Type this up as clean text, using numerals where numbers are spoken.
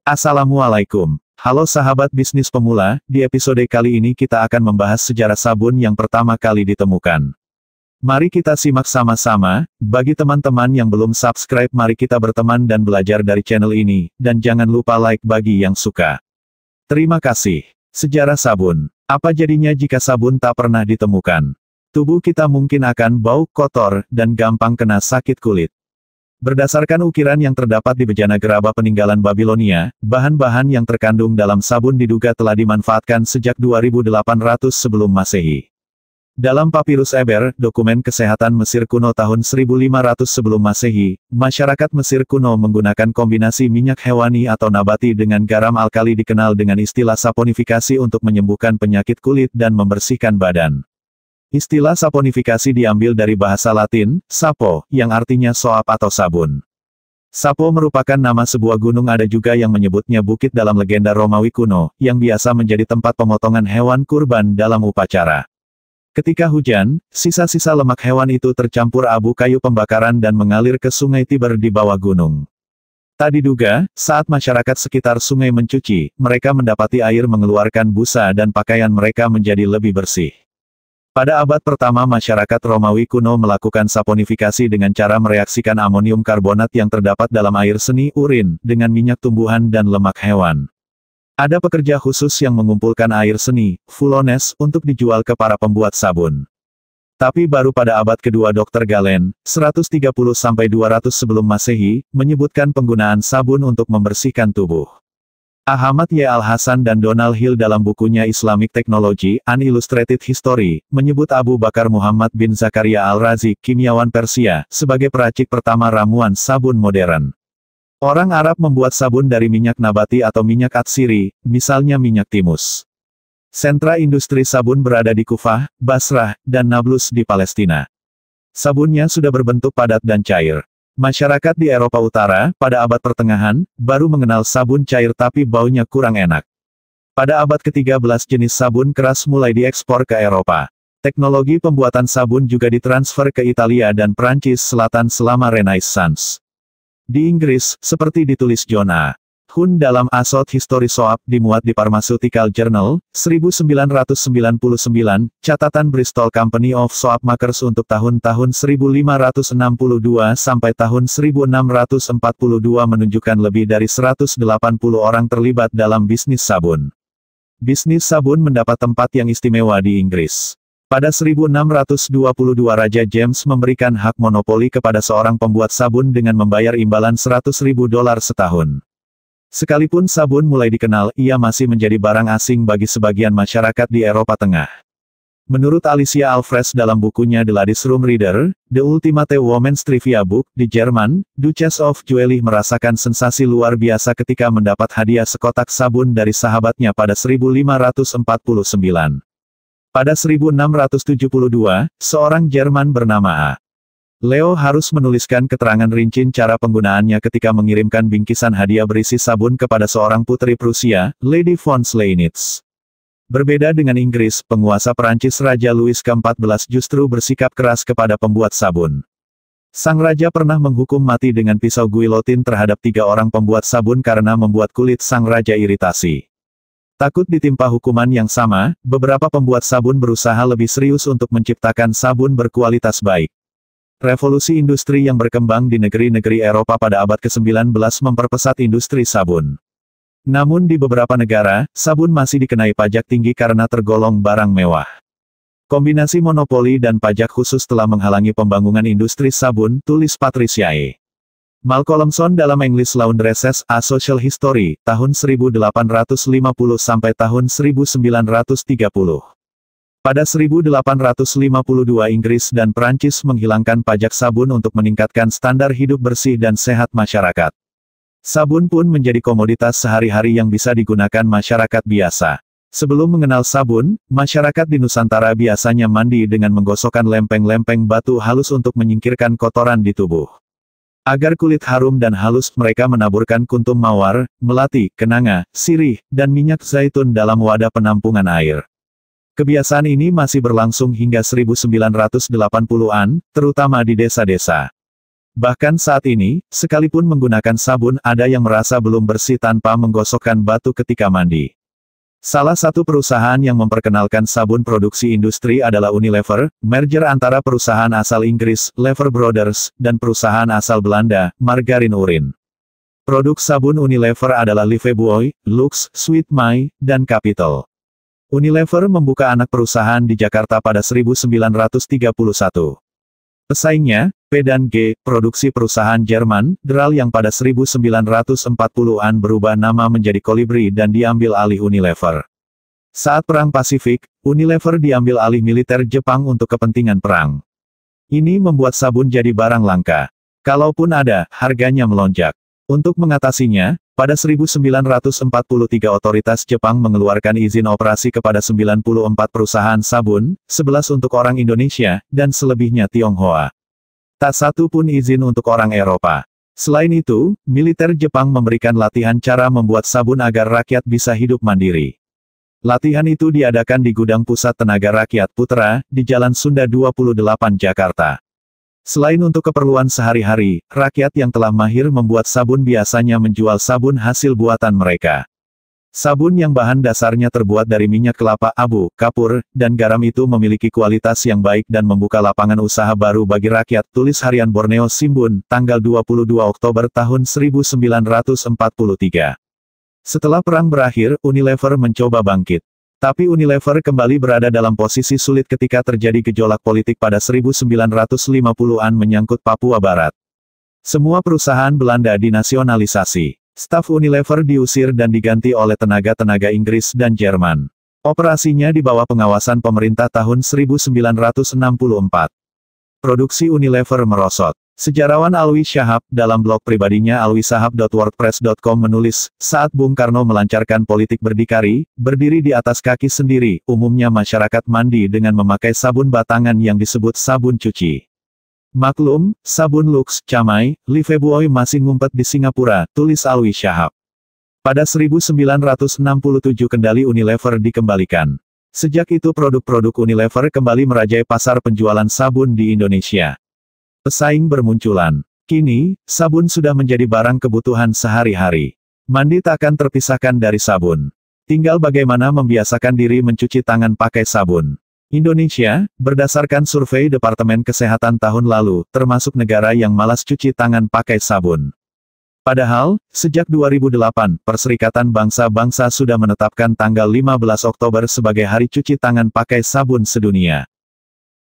Assalamualaikum. Halo sahabat bisnis pemula, di episode kali ini kita akan membahas sejarah sabun yang pertama kali ditemukan. Mari kita simak sama-sama. Bagi teman-teman yang belum subscribe, mari kita berteman dan belajar dari channel ini, dan jangan lupa like bagi yang suka. Terima kasih. Sejarah sabun. Apa jadinya jika sabun tak pernah ditemukan? Tubuh kita mungkin akan bau, kotor, dan gampang kena sakit kulit. Berdasarkan ukiran yang terdapat di bejana gerabah peninggalan Babilonia, bahan-bahan yang terkandung dalam sabun diduga telah dimanfaatkan sejak 2800 sebelum Masehi. Dalam Papirus Eber, dokumen kesehatan Mesir kuno tahun 1500 sebelum Masehi, masyarakat Mesir kuno menggunakan kombinasi minyak hewani atau nabati dengan garam alkali dikenal dengan istilah saponifikasi untuk menyembuhkan penyakit kulit dan membersihkan badan. Istilah saponifikasi diambil dari bahasa Latin, sapo, yang artinya soap atau sabun. Sapo merupakan nama sebuah gunung, ada juga yang menyebutnya bukit dalam legenda Romawi kuno, yang biasa menjadi tempat pemotongan hewan kurban dalam upacara. Ketika hujan, sisa-sisa lemak hewan itu tercampur abu kayu pembakaran dan mengalir ke sungai Tiber di bawah gunung. Tak diduga, saat masyarakat sekitar sungai mencuci, mereka mendapati air mengeluarkan busa dan pakaian mereka menjadi lebih bersih. Pada abad pertama masyarakat Romawi kuno melakukan saponifikasi dengan cara mereaksikan amonium karbonat yang terdapat dalam air seni urin, dengan minyak tumbuhan dan lemak hewan. Ada pekerja khusus yang mengumpulkan air seni, fulones, untuk dijual ke para pembuat sabun. Tapi baru pada abad kedua Dr. Galen, 130-200 sebelum Masehi, menyebutkan penggunaan sabun untuk membersihkan tubuh. Ahmad Y. Al-Hasan dan Donald Hill dalam bukunya Islamic Technology, An Illustrated History, menyebut Abu Bakar Muhammad bin Zakaria Al-Razi, kimiawan Persia, sebagai peracik pertama ramuan sabun modern. Orang Arab membuat sabun dari minyak nabati atau minyak atsiri, misalnya minyak timus. Sentra industri sabun berada di Kufah, Basrah, dan Nablus di Palestina. Sabunnya sudah berbentuk padat dan cair. Masyarakat di Eropa Utara, pada abad pertengahan, baru mengenal sabun cair tapi baunya kurang enak. Pada abad ke-13 jenis sabun keras mulai diekspor ke Eropa. Teknologi pembuatan sabun juga ditransfer ke Italia dan Prancis Selatan selama Renaissance. Di Inggris, seperti ditulis John A. Hun dalam A Short History Soap, dimuat di Pharmaceutical Journal, 1999, catatan Bristol Company of Soap Makers untuk tahun-tahun 1562 sampai tahun 1642 menunjukkan lebih dari 180 orang terlibat dalam bisnis sabun. Bisnis sabun mendapat tempat yang istimewa di Inggris. Pada 1622 Raja James memberikan hak monopoli kepada seorang pembuat sabun dengan membayar imbalan $100.000 setahun. Sekalipun sabun mulai dikenal, ia masih menjadi barang asing bagi sebagian masyarakat di Eropa Tengah. Menurut Alicia Alfres dalam bukunya The Ladies' Room Reader, The Ultimate Women's Trivia Book, di Jerman, Duchess of Juelich merasakan sensasi luar biasa ketika mendapat hadiah sekotak sabun dari sahabatnya pada 1549. Pada 1672, seorang Jerman bernama A. Leo harus menuliskan keterangan rinci cara penggunaannya ketika mengirimkan bingkisan hadiah berisi sabun kepada seorang putri Prusia, Lady von Sleinitz. Berbeda dengan Inggris, penguasa Perancis Raja Louis ke-14 justru bersikap keras kepada pembuat sabun. Sang raja pernah menghukum mati dengan pisau guillotine terhadap 3 orang pembuat sabun karena membuat kulit sang raja iritasi. Takut ditimpa hukuman yang sama, beberapa pembuat sabun berusaha lebih serius untuk menciptakan sabun berkualitas baik. Revolusi industri yang berkembang di negeri-negeri Eropa pada abad ke-19 memperpesat industri sabun. Namun di beberapa negara, sabun masih dikenai pajak tinggi karena tergolong barang mewah. Kombinasi monopoli dan pajak khusus telah menghalangi pembangunan industri sabun, tulis Patricia E. Malcolmson dalam English Laundresses, A Social History, tahun 1850 sampai tahun 1930. Pada 1852 Inggris dan Prancis menghilangkan pajak sabun untuk meningkatkan standar hidup bersih dan sehat masyarakat. Sabun pun menjadi komoditas sehari-hari yang bisa digunakan masyarakat biasa. Sebelum mengenal sabun, masyarakat di Nusantara biasanya mandi dengan menggosokkan lempeng-lempeng batu halus untuk menyingkirkan kotoran di tubuh. Agar kulit harum dan halus, mereka menaburkan kuntum mawar, melati, kenanga, sirih, dan minyak zaitun dalam wadah penampungan air. Kebiasaan ini masih berlangsung hingga 1980-an, terutama di desa-desa. Bahkan saat ini, sekalipun menggunakan sabun ada yang merasa belum bersih tanpa menggosokkan batu ketika mandi. Salah satu perusahaan yang memperkenalkan sabun produksi industri adalah Unilever, merger antara perusahaan asal Inggris, Lever Brothers, dan perusahaan asal Belanda, Margarin Urin. Produk sabun Unilever adalah Lifebuoy, Lux, Sweet My, dan Capital. Unilever membuka anak perusahaan di Jakarta pada 1931. Pesaingnya, P dan G, produksi perusahaan Jerman, Dral yang pada 1940-an berubah nama menjadi Kolibri dan diambil alih Unilever. Saat Perang Pasifik, Unilever diambil alih militer Jepang untuk kepentingan perang. Ini membuat sabun jadi barang langka. Kalaupun ada, harganya melonjak. Untuk mengatasinya, pada 1943 otoritas Jepang mengeluarkan izin operasi kepada 94 perusahaan sabun, 11 untuk orang Indonesia, dan selebihnya Tionghoa. Tak satu pun izin untuk orang Eropa. Selain itu, militer Jepang memberikan latihan cara membuat sabun agar rakyat bisa hidup mandiri. Latihan itu diadakan di Gudang Pusat Tenaga Rakyat Putra, di Jalan Sunda 28 Jakarta. Selain untuk keperluan sehari-hari, rakyat yang telah mahir membuat sabun biasanya menjual sabun hasil buatan mereka. Sabun yang bahan dasarnya terbuat dari minyak kelapa, abu, kapur, dan garam itu memiliki kualitas yang baik dan membuka lapangan usaha baru bagi rakyat. Tulis Harian Borneo Shimbun, tanggal 22 Oktober tahun 1943. Setelah perang berakhir, Unilever mencoba bangkit. Tapi Unilever kembali berada dalam posisi sulit ketika terjadi gejolak politik pada 1950-an menyangkut Papua Barat. Semua perusahaan Belanda dinasionalisasi. Staf Unilever diusir dan diganti oleh tenaga-tenaga Inggris dan Jerman. Operasinya di bawah pengawasan pemerintah tahun 1964. Produksi Unilever merosot. Sejarawan Alwi Shahab, dalam blog pribadinya alwisahab.wordpress.com menulis, saat Bung Karno melancarkan politik berdikari, berdiri di atas kaki sendiri, umumnya masyarakat mandi dengan memakai sabun batangan yang disebut sabun cuci. Maklum, sabun Lux, Camai, Lifebuoy masih ngumpet di Singapura, tulis Alwi Shahab. Pada 1967 kendali Unilever dikembalikan. Sejak itu produk-produk Unilever kembali merajai pasar penjualan sabun di Indonesia. Pesaing bermunculan. Kini, sabun sudah menjadi barang kebutuhan sehari-hari. Mandi tak akan terpisahkan dari sabun. Tinggal bagaimana membiasakan diri mencuci tangan pakai sabun. Indonesia, berdasarkan survei Departemen Kesehatan tahun lalu, termasuk negara yang malas cuci tangan pakai sabun. Padahal, sejak 2008, Perserikatan Bangsa-Bangsa sudah menetapkan tanggal 15 Oktober sebagai Hari Cuci Tangan Pakai Sabun Sedunia.